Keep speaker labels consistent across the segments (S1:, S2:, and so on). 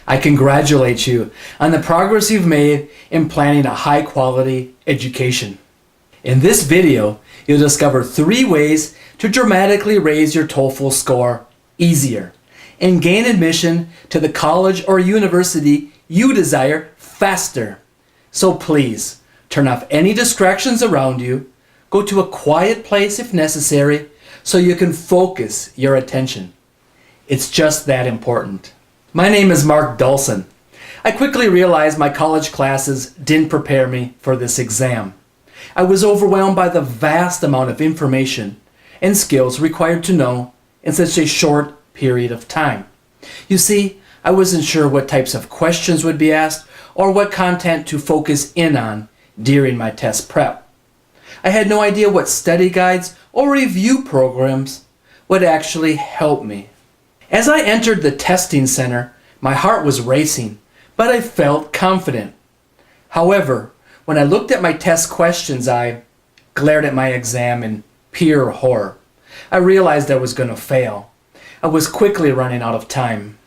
S1: I congratulate you on the progress you've made in planning a high-quality education. In this video, you'll discover 3 ways to dramatically raise your Toefl score easier and gain admission to the college or university you desire faster. So please, turn off any distractions around you, go to a quiet place if necessary, so you can focus your attention. It's just that important. My name is Mark Dulson. I quickly realized my college classes didn't prepare me for this exam. I was overwhelmed by the vast amount of information and skills required to know in such a short period of time. You see, I wasn't sure what types of questions would be asked or what content to focus in on during my test prep. I had no idea what study guides or review programs would actually help me. As I entered the testing center, my heart was racing, but I felt confident. However, when I looked at my test questions, I glared at my exam in pure horror. I realized I was going to fail. I was quickly running out of time.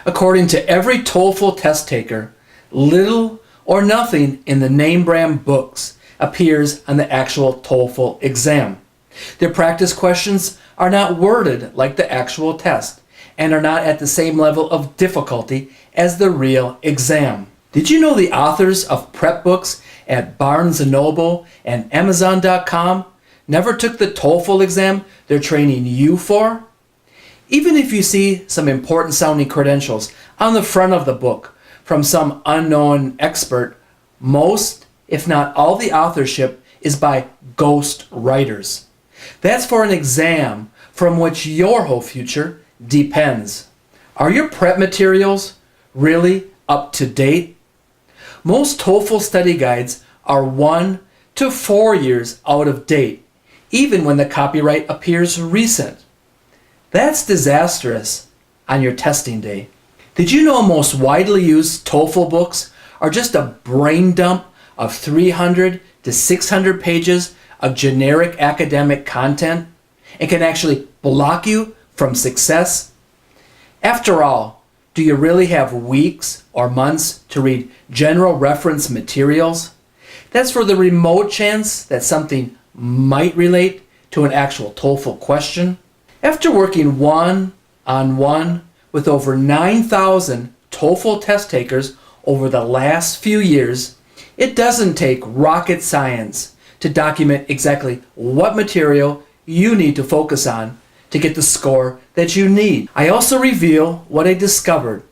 S1: According to every Toefl test taker, little or nothing in the name brand books appears on the actual Toefl exam. Their practice questions are not worded like the actual test and are not at the same level of difficulty as the real exam. Did you know the authors of prep books at Barnes & Noble and Amazon.com never took the Toefl exam they're training you for? Even if you see some important sounding credentials on the front of the book from some unknown expert, most, if not all, the authorship is by ghost writers. That's for an exam from which your whole future depends. Are your prep materials really up to date? Most Toefl study guides are 1 to 4 years out of date, even when the copyright appears recent. That's disastrous on your testing day. Did you know most widely used Toefl books are just a brain dump of 300 to 600 pages of generic academic content and can actually block you from success? After all, do you really have weeks or months to read general reference materials? That's for the remote chance that something might relate to an actual Toefl question. After working one-on-one with over 9,000 Toefl test takers over the last few years, it doesn't take rocket science to document exactly what material you need to focus on to get the score that you need. I also reveal what I discovered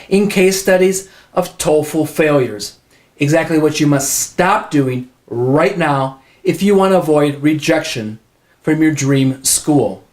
S1: in case studies of Toefl failures, exactly what you must stop doing right now if you want to avoid rejection from your dream school.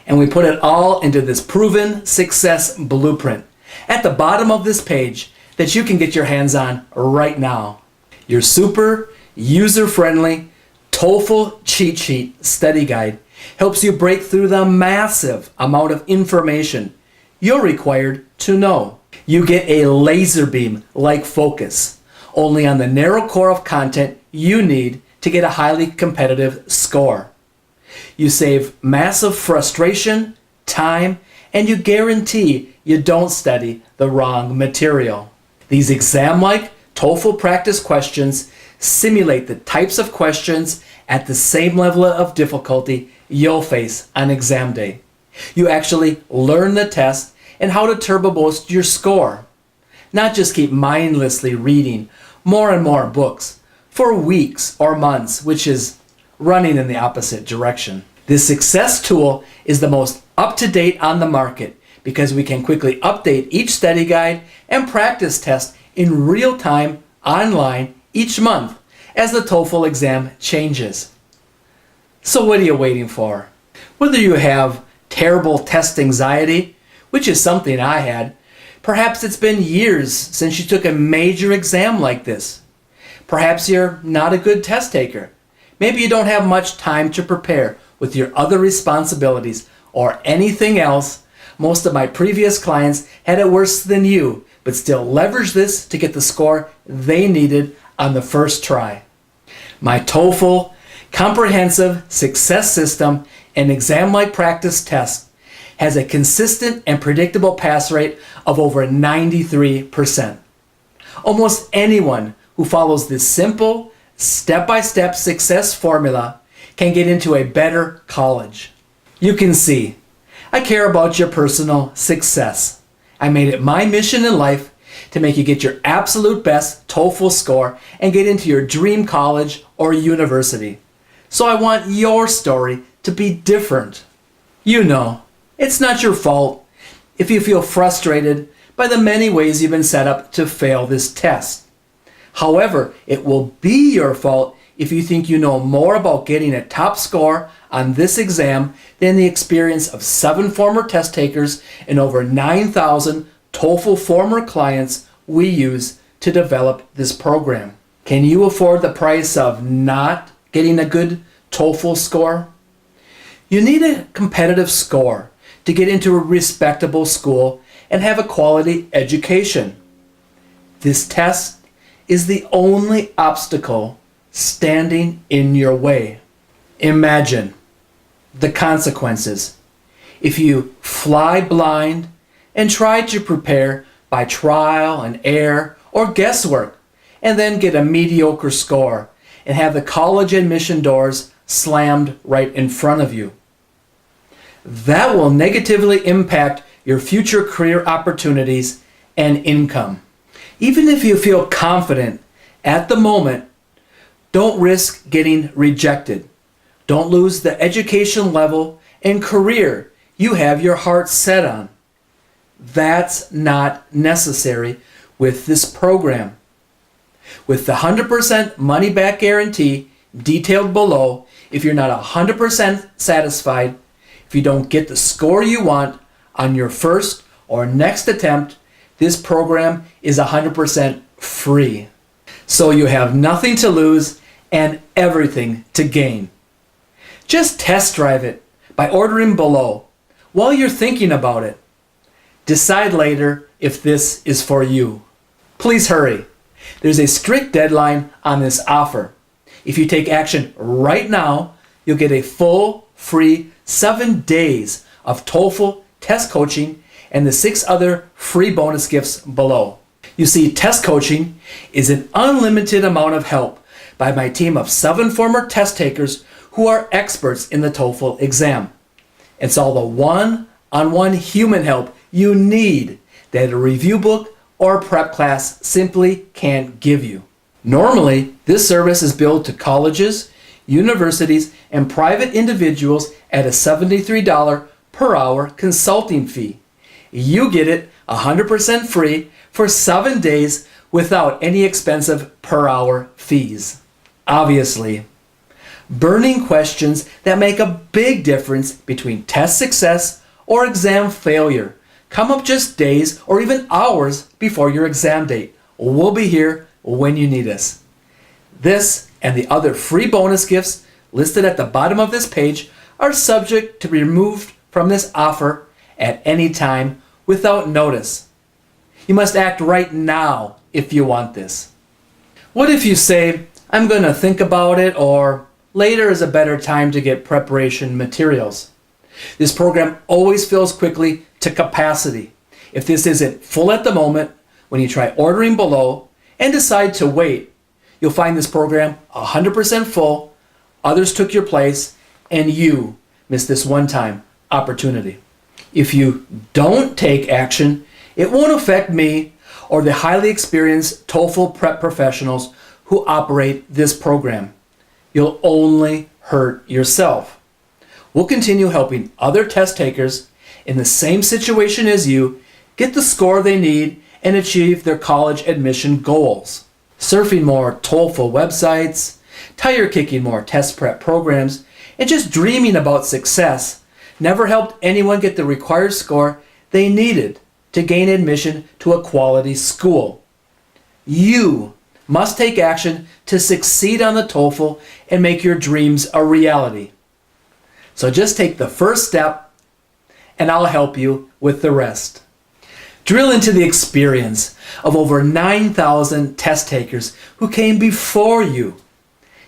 S1: And we put it all into this proven success blueprint at the bottom of this page that you can get your hands on right now. Your super user-friendly Toefl cheat sheet study guide helps you break through the massive amount of information you're required to know. You get a laser beam-like focus only on the narrow core of content you need to get a highly competitive score. You save massive frustration, time, and you guarantee you don't study the wrong material. These exam-like Toefl practice questions simulate the types of questions at the same level of difficulty you'll face on exam day. You actually learn the test and how to turbo boost your score, not just keep mindlessly reading more and more books for weeks or months, which is running in the opposite direction. This success tool is the most up-to-date on the market because we can quickly update each study guide and practice test in real time online each month as the Toefl exam changes. So what are you waiting for? Whether you have terrible test anxiety, which is something I had, perhaps it's been years since you took a major exam like this. Perhaps you're not a good test taker. Maybe you don't have much time to prepare with your other responsibilities or anything else. Most of my previous clients had it worse than you, but still leveraged this to get the score they needed on the first try. My Toefl comprehensive success system and exam-like practice test has a consistent and predictable pass rate of over 93%. Almost anyone who follows this simple, step-by-step success formula can get into a better college. You can see, I care about your personal success. I made it my mission in life to make you get your absolute best TOEFL score and get into your dream college or university. So I want your story to be different. You know, it's not your fault if you feel frustrated by the many ways you've been set up to fail this test. However, it will be your fault if you think you know more about getting a top score on this exam than the experience of 7 former test takers and over 9,000 TOEFL former clients we use to develop this program. Can you afford the price of not getting a good TOEFL score? You need a competitive score to get into a respectable school and have a quality education. This test is the only obstacle standing in your way. Imagine the consequences if you fly blind and try to prepare by trial and error or guesswork and then get a mediocre score and have the college admission doors slammed right in front of you. That will negatively impact your future career opportunities and income. Even if you feel confident at the moment, don't risk getting rejected. Don't lose the education level and career you have your heart set on. That's not necessary with this program. With the 100% money back guarantee detailed below, if you're not 100% satisfied, if you don't get the score you want on your first or next attempt, this program is 100% free. So you have nothing to lose and everything to gain. Just test drive it by ordering below while you're thinking about it. Decide later if this is for you. Please hurry. There's a strict deadline on this offer. If you take action right now, you'll get a full, free 7 days of TOEFL test coaching and the 6 other free bonus gifts below. You see, test coaching is an unlimited amount of help by my team of 7 former test takers who are experts in the TOEFL exam. It's all the one-on-one human help you need that a review book or prep class simply can't give you. Normally, this service is billed to colleges, universities, and private individuals at a $73 per hour consulting fee. You get it 100% free for 7 days without any expensive per hour fees. Obviously, burning questions that make a big difference between test success or exam failure come up just days or even hours before your exam date. We'll be here when you need us. This and the other free bonus gifts listed at the bottom of this page are subject to be removed from this offer at any time without notice. You must act right now if you want this. What if you say, I'm going to think about it, or later is a better time to get preparation materials? This program always fills quickly to capacity. If this isn't full at the moment, when you try ordering below and decide to wait, you'll find this program 100% full, others took your place, and you missed this one-time opportunity. If you don't take action, it won't affect me or the highly experienced TOEFL prep professionals who operate this program. You'll only hurt yourself. We'll continue helping other test takers in the same situation as you get the score they need and achieve their college admission goals. Surfing more TOEFL websites, tire kicking more test prep programs, and just dreaming about success never helped anyone get the required score they needed to gain admission to a quality school. You must take action to succeed on the TOEFL and make your dreams a reality. So just take the first step and I'll help you with the rest. Drill into the experience of over 9,000 test takers who came before you.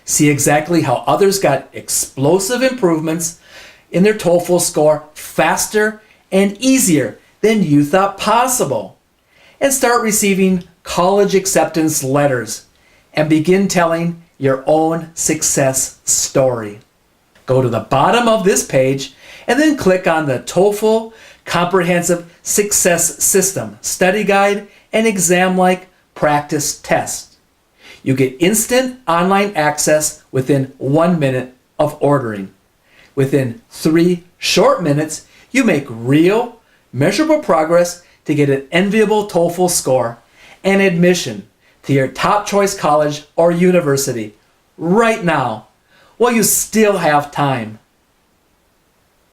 S1: See exactly how others got explosive improvements in their TOEFL score faster and easier than you thought possible. And start receiving college acceptance letters and begin telling your own success story. Go to the bottom of this page and then click on the Toefl Comprehensive Success System Study Guide and Exam-like Practice Test. You get instant online access within 1 minute of ordering. Within 3 short minutes, you make real, measurable progress to get an enviable Toefl score and admission to your top choice college or university right now while you still have time.